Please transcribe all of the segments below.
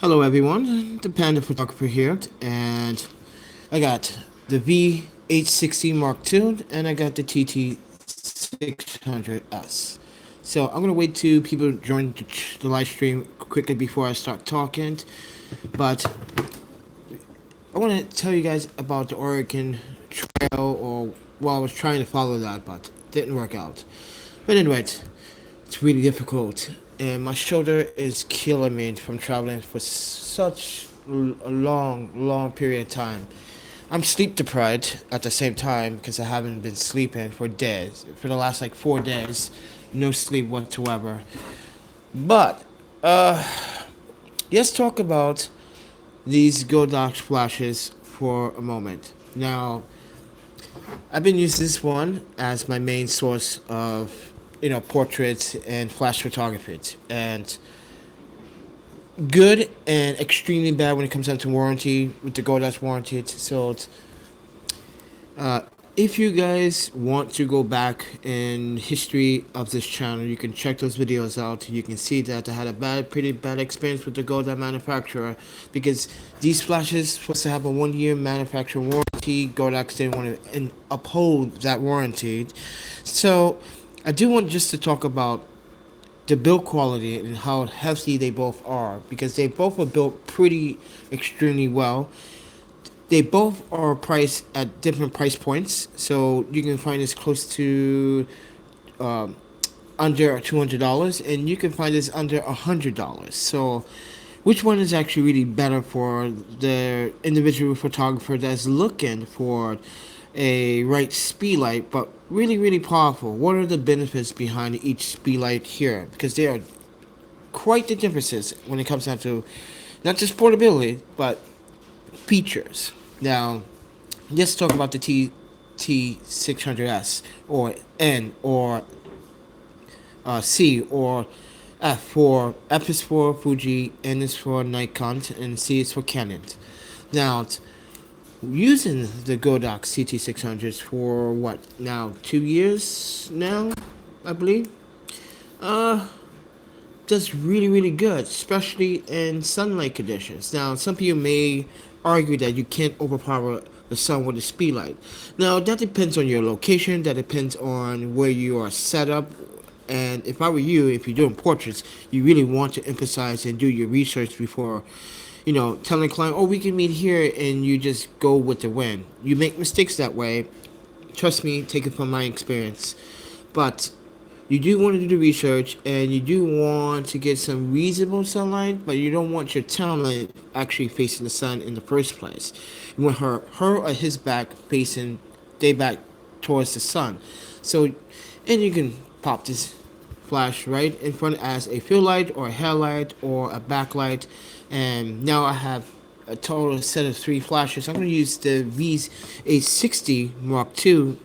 Hello everyone, the Panda Photographer here, and I got the V860 Mark II, and I got the TT600S. So I'm gonna wait till people join the live stream quickly before I start talking, but I want to tell you guys about the Oregon Trail, or well, I was trying to follow that, but it didn't work out. But anyway, it's really difficult, and my shoulder is killing me from traveling for such a long period of time. I'm sleep deprived at the same time because I haven't been sleeping for days. For the last like 4 days, no sleep whatsoever. But let's talk about these Godox flashes for a moment. Now, I've been using this one as my main source of portraits and flash photography, and good and extremely bad when it comes down to warranty with the Godox warranty. So uh, if you guys want to go back in history of this channel, you can check those videos out. You can see that I had a pretty bad experience with the Godox manufacturer, because these flashes supposed to have a 1-year manufacturer warranty. Godox didn't want to uphold that warranty. So I do want just to talk about the build quality and how hefty they both are, because they both are built pretty extremely well. They both are priced at different price points, so you can find this close to under $200, and you can find this under $100. So which one is actually really better for the individual photographer that's looking for a right speedlight, but really powerful? What are the benefits behind each speedlight here? Because there are quite the differences when it comes down to not just portability, but features. Now, let's talk about the TT600S, or N, or C, or F. For F is for Fuji, N is for Nikon, and C is for Canon. Now, using the Godox CT600s for what now, 2 years now, I believe. Does really good, especially in sunlight conditions. Now, some people may argue that you can't overpower the sun with a speedlight. Now, that depends on your location. That depends on where you are set up. And if I were you, if you're doing portraits, you really want to emphasize and do your research before, telling the client, oh, we can meet here, and you just go with the wind. You make mistakes that way. Trust me, take it from my experience. But you do want to do the research, and you do want to get some reasonable sunlight, but you don't want your talent actually facing the sun in the first place. You want her or his back facing, they back towards the sun. So, and you can pop this flash right in front as a fill light or a headlight or a backlight. And now I have a total set of 3 flashes. I'm going to use the V860 Mark II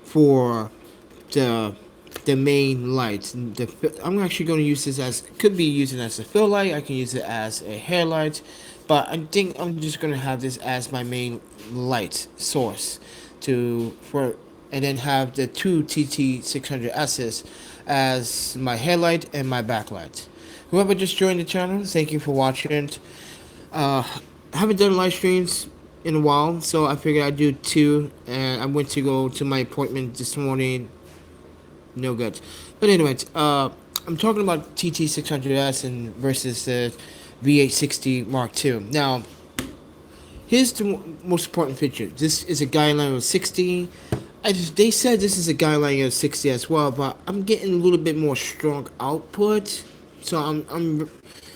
for the main light. I'm actually going to use this as, could be using as a fill light. I can use it as a hairlight, but I think I'm just going to have this as my main light source and then have the 2 TT600Ss as my headlight and my backlight. Whoever just joined the channel, thank you for watching. I haven't done live streams in a while, so I figured I'd do 2, and I went to go to my appointment this morning. No good. But anyways, I'm talking about TT600S and versus the V860 Mark II. Now, here's the most important feature. This is a guideline of 60. They said this is a guideline of 60 as well, but I'm getting a little bit more strong output. So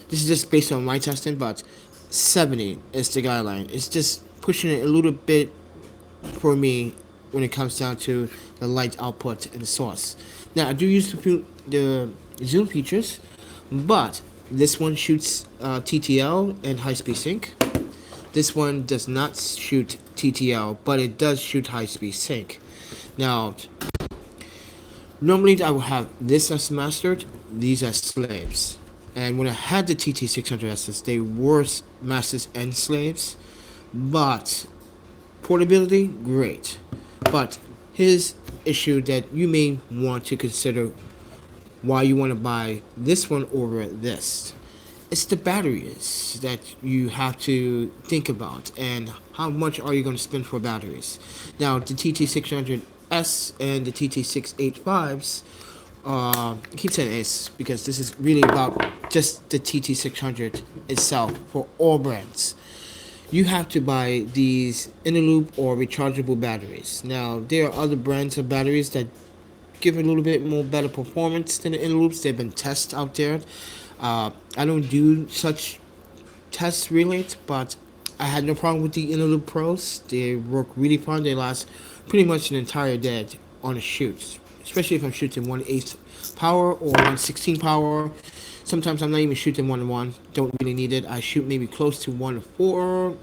this is just based on my testing, but 70 is the guideline. It's just pushing it a little bit for me when it comes down to the light output and the source. Now, I do use the zoom features, but this one shoots TTL and high-speed sync. This one does not shoot TTL, but it does shoot high-speed sync. Now, normally I would have this as mastered, these as slaves. And when I had the TT600Ss, they were masters and slaves, but portability, great. But here's issue that you may want to consider why you want to buy this one over this. it's the batteries that you have to think about, and how much are you going to spend for batteries. Now, the TT600S and the TT685s, I keep saying S because this is really about just the TT600 itself for all brands. You have to buy these inner loop or rechargeable batteries. Now, there are other brands of batteries that give a little bit more better performance than the inner loops. They've been tested out there. I don't do such tests really, but I had no problem with the inner loop pros. They work really fine. They last pretty much an entire day on a shoot, especially if I'm shooting 1/8 power or 1/16 power. Sometimes I'm not even shooting 1:1. Don't really need it. I shoot maybe close to 1/4,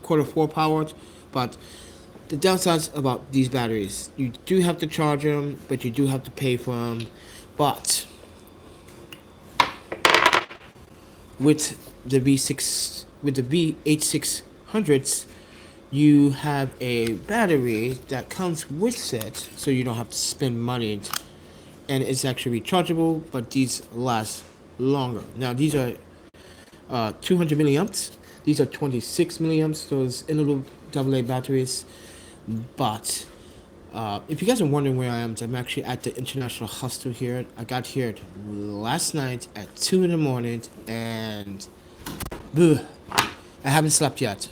quarter 4 powered, but the downsides about these batteries, you do have to charge them, but you do have to pay for them. But with the V860s, you have a battery that comes with it, so you don't have to spend money, and it's actually rechargeable. But these last longer. Now these are 200 milliamps. These are 26 milliamps. Those inner loop AA batteries. But if you guys are wondering where I am, I'm actually at the International Hostel here. I got here last night at 2 in the morning, and I haven't slept yet.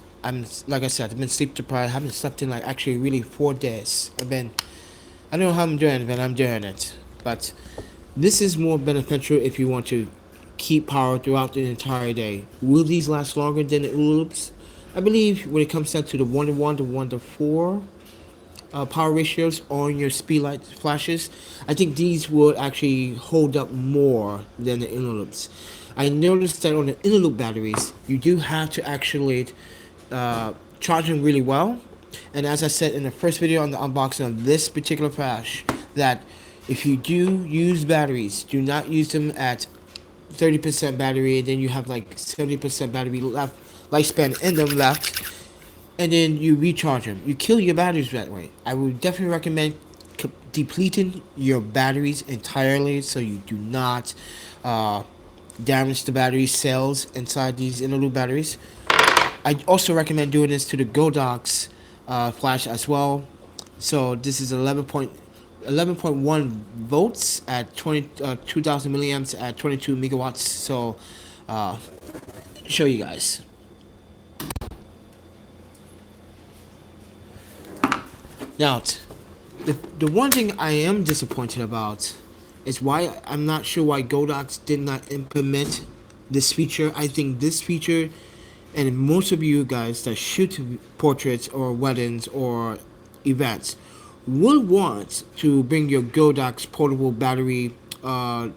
Like I said, I've been sleep deprived. I haven't slept in like actually really 4 days. I don't know how I'm doing it, but I'm doing it. But this is more beneficial if you want to keep power throughout the entire day. Will these last longer than the loops? I believe when it comes down to the 1:1 to 1:4 power ratios on your Speedlite flashes, I think these will actually hold up more than the inner loops. I noticed that on the inner loop batteries, you do have to actually charge them really well. And as I said in the first video on the unboxing of this particular flash, that if you do use batteries, do not use them at 30% battery, and then you have like 70% battery lifespan in them left, and then you recharge them. You kill your batteries that way. I would definitely recommend depleting your batteries entirely, so you do not damage the battery cells inside these inner loop batteries. I also recommend doing this to the Godox flash as well. So this is 11.1 volts at 2000 milliamps at 22 megawatts. So show you guys. Now, the one thing I am disappointed about is why I'm not sure why Godox did not implement this feature. I think this feature, and most of you guys that shoot portraits or weddings or events, will want to bring your Godox portable battery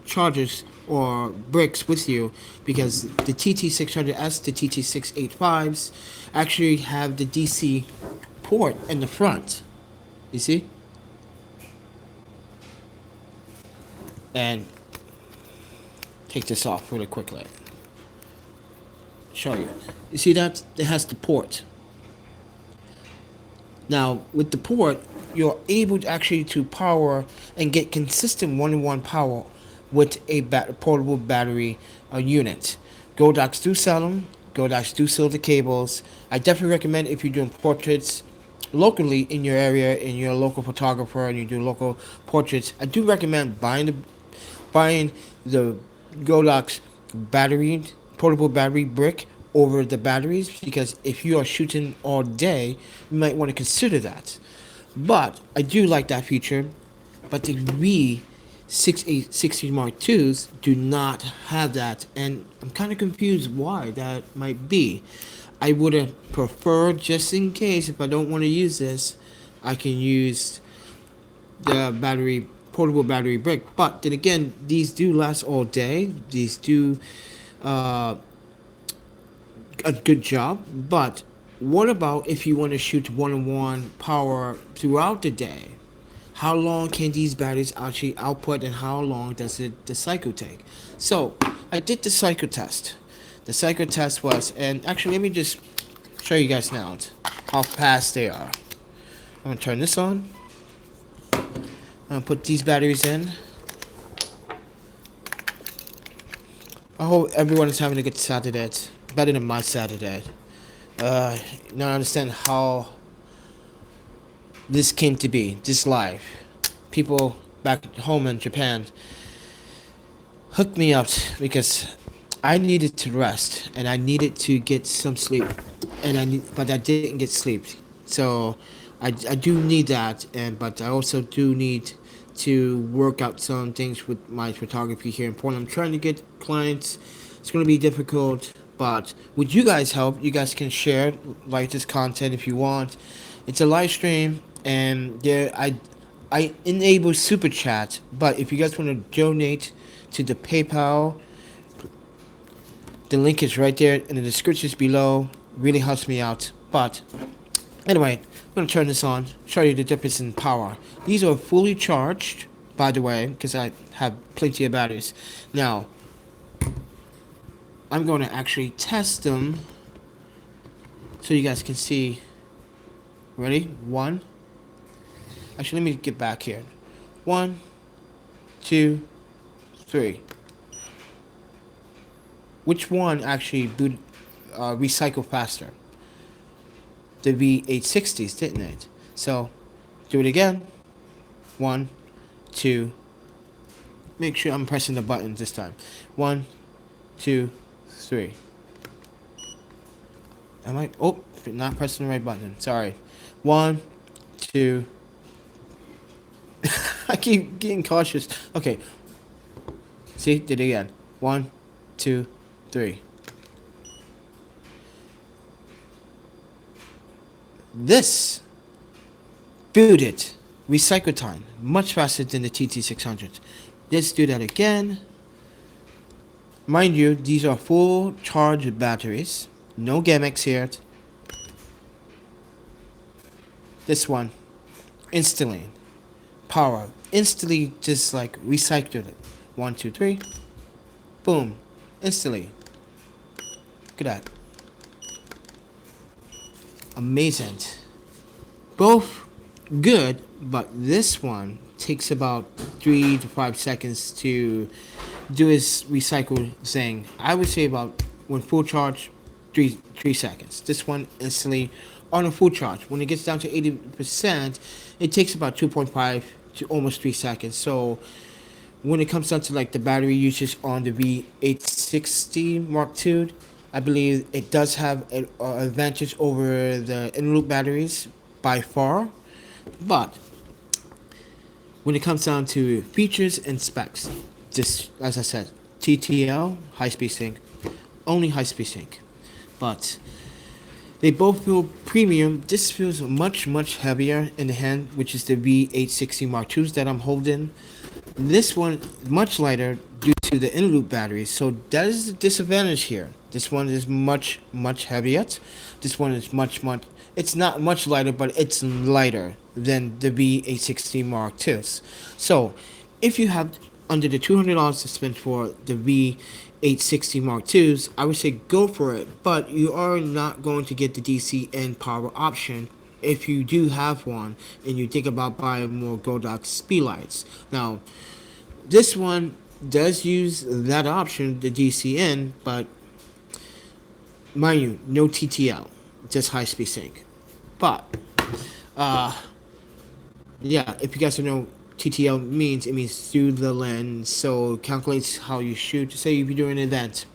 chargers or bricks with you, because the TT600S, the TT685s actually have the DC port in the front. You see? And take this off really quickly. Show you. You see that? It has the port. Now, with the port, you're able to actually to power and get consistent 1:1 power with a portable battery unit. Godox do sell them. Godox do sell the cables. I definitely recommend, if you're doing portraits locally in your area, in your local photographer, and you do local portraits, I do recommend buying the Godox portable battery brick over the batteries, because if you are shooting all day, you might want to consider that. But I do like that feature. But the V860 Mark IIs do not have that, and I'm kind of confused why that might be. I would have preferred, just in case, if I don't want to use this, I can use the portable battery brick. But then again, these do last all day. These do a good job. But what about if you want to shoot 1:1 power throughout the day? How long can these batteries actually output, and how long does the cycle take? So I did the cycle test. The cycle test was, and actually let me just show you guys now how fast they are. I'm gonna turn this on. I'm gonna put these batteries in. I hope everyone is having a good Saturday. Better than my Saturday. Now I understand how this came to be, this live. People back home in Japan hooked me up because I needed to rest and I needed to get some sleep, but I didn't get sleep. So I do need that, but I also do need to work out some things with my photography here in Portland. I'm trying to get clients. It's going to be difficult, but with you guys' help, you guys can share like this content if you want. It's a live stream, and there I enable super chat. But if you guys want to donate to the PayPal, the link is right there in the descriptions below. Really helps me out. But anyway, I'm going to turn this on, show you the difference in power. These are fully charged, by the way, because I have plenty of batteries. Now, I'm going to actually test them so you guys can see. Ready? One. Actually, let me get back here. 1, 2, 3. Which one actually recycle faster? The V860s, didn't it? So, do it again. 1, 2. Make sure I'm pressing the button this time. 1, 2, 3. Am I? Oh, not pressing the right button. Sorry. 1, 2. I keep getting cautious. Okay. See, did it again. 1, 2, 3. This booted recycle time much faster than the TT600. Let's do that again. Mind you, these are full charge batteries. No gimmicks here. This one, instantly, power, instantly just like recycled it. 1, 2, 3. Boom, instantly. Look at that. Amazing. Both good, but this one takes about 3 to 5 seconds to do its recycle thing. I would say about when full charge, 3 seconds. This one instantly on a full charge. When it gets down to 80%, it takes about 2.5 to almost 3 seconds. So when it comes down to like the battery usage on the V860 Mark II, I believe it does have an advantage over the in-loop batteries by far. But when it comes down to features and specs, just as I said, TTL, high-speed sync, only high-speed sync. But they both feel premium. This feels much, much heavier in the hand, which is the V860 Mark IIs that I'm holding. This one, much lighter due to the in-loop batteries. So that is the disadvantage here. This one is much, much heavier. This one is much, it's not much lighter, but it's lighter than the V860 Mark IIs. So if you have under the $200 to spend for the V860 Mark IIs, I would say go for it. But you are not going to get the DCN power option if you do have one and you think about buying more Godox Speedlites. Now, this one does use that option, the DCN, but mind you, no TTL, just high-speed sync. But, yeah, if you guys don't know TTL means, it means through the lens, so it calculates how you shoot. Say if you're doing an event,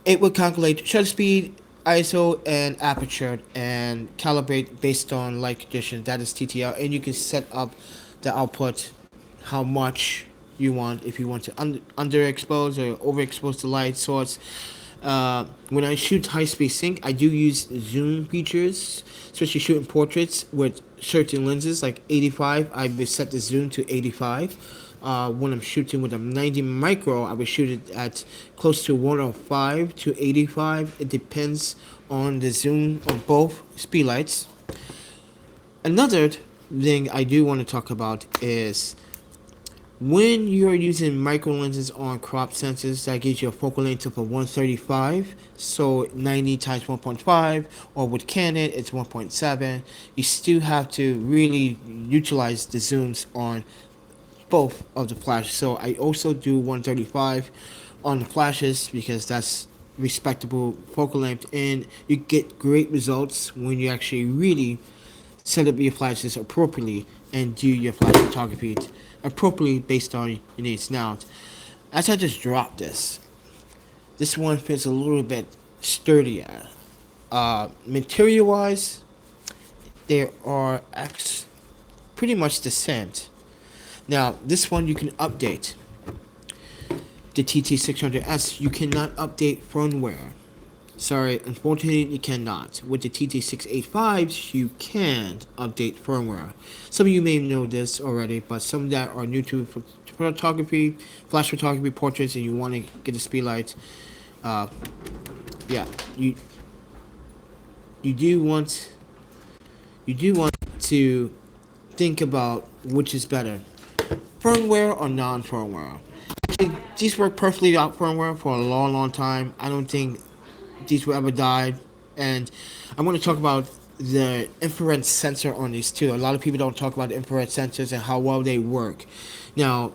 it will calculate shutter speed, ISO, and aperture, and calibrate based on light conditions. That is TTL, and you can set up the output, how much you want, if you want to underexpose or overexpose the light source. When I shoot high-speed sync, I do use zoom features, especially shooting portraits with certain lenses, like 85. I would set the zoom to 85. When I'm shooting with a 90 micro, I would shoot it at close to 105 to 85. It depends on the zoom of both speedlights. Another thing I do want to talk about is when you're using micro lenses on crop sensors, that gives you a focal length of a 135, so 90 times 1.5, or with Canon, it's 1.7. You still have to really utilize the zooms on both of the flashes. So I also do 135 on the flashes because that's respectable focal length, and you get great results when you actually really set up your flashes appropriately and do your flash photography appropriately based on your needs. Now, as I just dropped this one feels a little bit sturdier. Material wise, they are pretty much the same. Now, this one you can update. The TT600S, you cannot update firmware. Sorry, unfortunately, you cannot. With the TT685s, you can update firmware. Some of you may know this already, but some that are new to photography, flash photography, portraits, and you want to get a Speedlite, yeah, you do want to think about which is better, firmware or non-firmware. These work perfectly out firmware for a long time. I don't think these will ever die. And I want to talk about the infrared sensor on these too. A lot of people don't talk about the infrared sensors and how well they work. Now,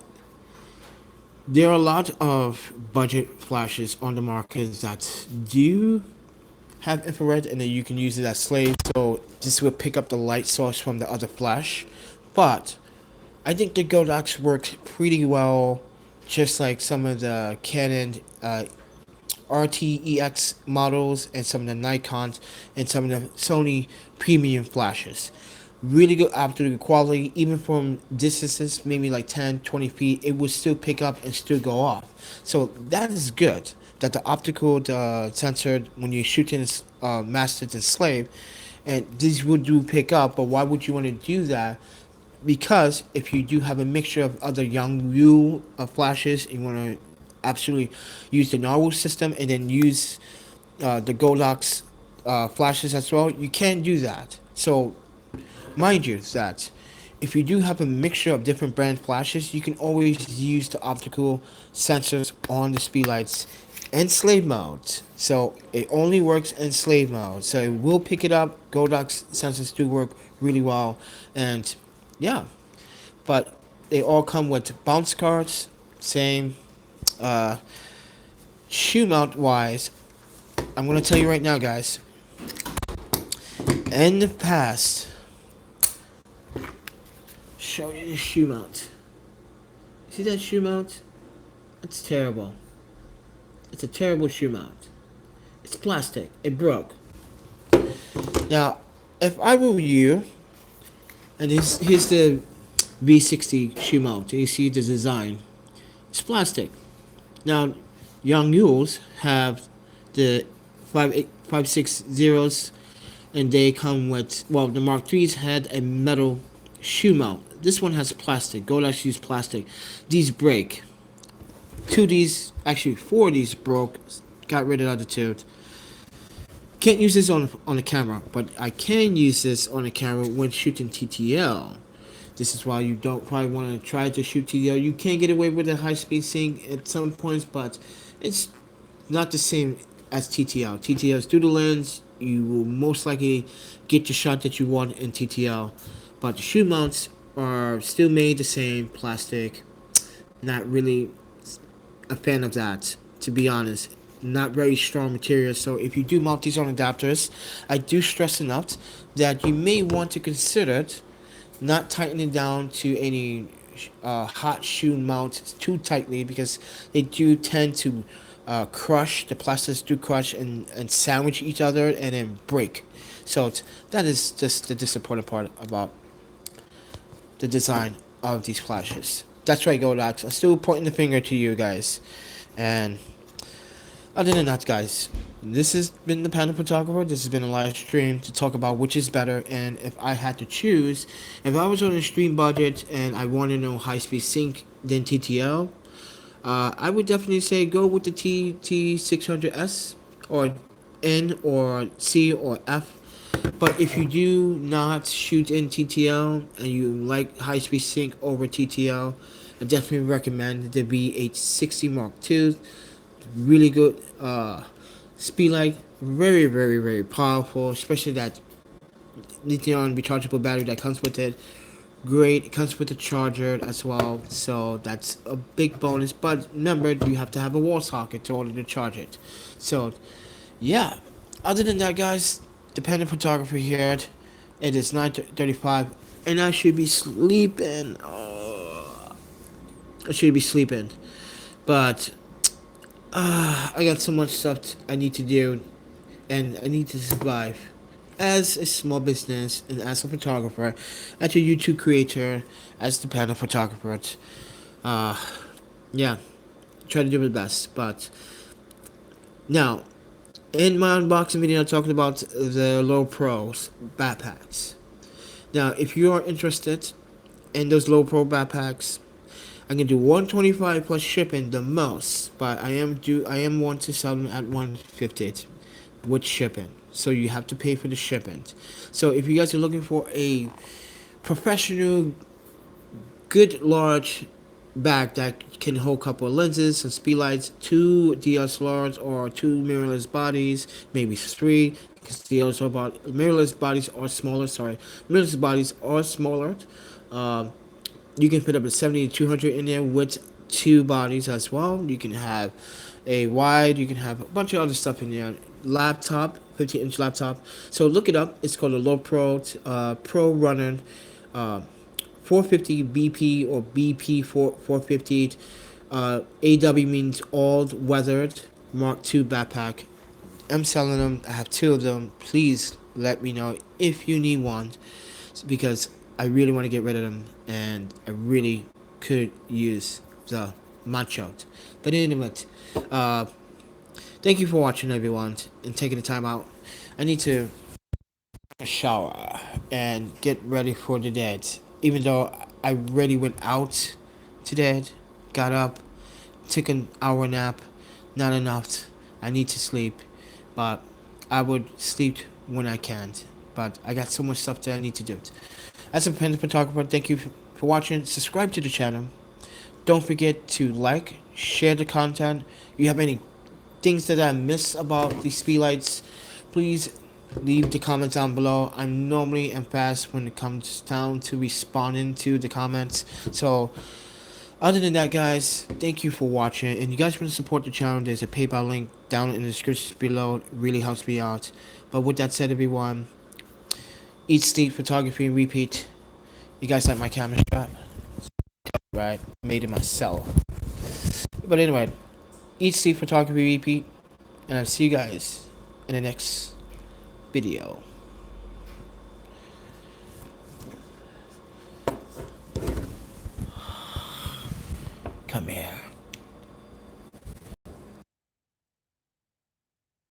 there are a lot of budget flashes on the market that do have infrared, and then you can use it as slave, so this will pick up the light source from the other flash. But I think the Godox works pretty well, just like some of the Canon RTEX models and some of the Nikons and some of the Sony premium flashes. Really good optical quality, even from distances, maybe like 10-20 feet, it will still pick up and still go off. So that is good, that the optical sensor, when you're shooting masters and slave, and these will do pick up. But why would you want to do that? Because if you do have a mixture of other Yangwu flashes, you want to absolutely use the Narwhal system and then use the Godox flashes as well, you can do that. So mind you that if you do have a mixture of different brand flashes, you can always use the optical sensors on the Speedlights in slave mode. So it only works in slave mode, so it will pick it up. Godox sensors do work really well, and yeah, but they all come with bounce cards. Same. Shoe mount wise, I'm gonna tell you right now, guys, in the past, show you the shoe mount. See that shoe mount? It's terrible. It's a terrible shoe mount. It's plastic. It broke. Now, if I were you, and here's the V60 shoe mount, you see the design. It's plastic. Now, Yangwu's have the 560s, and they come with, well, the Mark IIIs had a metal shoe mount. This one has plastic. Godox used plastic. These break. Four of these broke. Got rid of the other two. Can't use this on the camera, but I can use this on the camera when shooting TTL. This is why you don't probably want to try to shoot TTL. You can get away with a high-speed sync at some points, but it's not the same as TTL. TTL is through the lens. You will most likely get the shot that you want in TTL. But the shoe mounts are still made the same, plastic. Not really a fan of that, to be honest. Not very strong material. So if you do mount these on adapters, I do stress enough that you may want to consider it, not tightening down to any hot shoe mount too tightly, because they do tend to crush. The plastics do crush and sandwich each other and then break. So that is just the disappointing part about the design of these flashes. That's right, Godox. I'm still pointing the finger to you guys. And other than that, guys, this has been the Panda Photographer. This has been a live stream to talk about which is better. And if I had to choose, if I was on a stream budget and I wanted to know high-speed sync than TTL, I would definitely say go with the TT600S or N or C or F. But if you do not shoot in TTL and you like high-speed sync over TTL, I definitely recommend the V860 Mark II. Really good Speedlite, very powerful, especially that lithium rechargeable battery that comes with it. great. It comes with a charger as well, so that's a big bonus. But remember, you have to have a wall socket in order to charge it. So, yeah. Other than that, guys, the Panda Photographer here. It is 9:35, and I should be sleeping. I should be sleeping, but I got so much stuff I need to do, and I need to survive. As a small business and as a photographer, as a YouTube creator, as the Panda Photographer, uh, yeah, try to do my best. But now, in my unboxing video, I'm talking about the Low Pros backpacks. Now, if you are interested in those Low Pro backpacks, I can do 125 plus shipping the most, but I am want to sell them at 150 with shipping. So you have to pay for the shipping. So if you guys are looking for a professional, good large bag that can hold a couple of lenses, some speedlights, 2 DSLRs or 2 mirrorless bodies, maybe 3, because mirrorless bodies are smaller. Mirrorless bodies are smaller. You can fit up a 70-200 in there with 2 bodies as well. You can have a wide. You can have a bunch of other stuff in there. Laptop, 15-inch laptop. So look it up. It's called a Low Pro Pro Runner 450 BP or BP 450. AW means all weathered Mark II backpack. I'm selling them. I have 2 of them. Please let me know if you need one, because I really want to get rid of them, and I really could use the macho. But anyway, thank you for watching, everyone, and taking the time out. I need to shower and get ready for the day. Even though I already went out today, got up, took an hour nap, not enough. I need to sleep, but I would sleep when I can. But I got so much stuff that I need to do. As a Panda Photographer, thank you for watching. Subscribe to the channel. Don't forget to like, share the content. If you have any things that I miss about these speedlights, please leave the comments down below. I'm normally and fast when it comes down to responding to the comments. So, other than that, guys, thank you for watching. And you guys want to support the channel, there's a PayPal link down in the description below. It really helps me out. But with that said, everyone, eat, sleep, photography, and repeat. You guys like my camera shot? Right? Made it myself. But anyway, eat, sleep, photography, repeat. And I'll see you guys in the next video.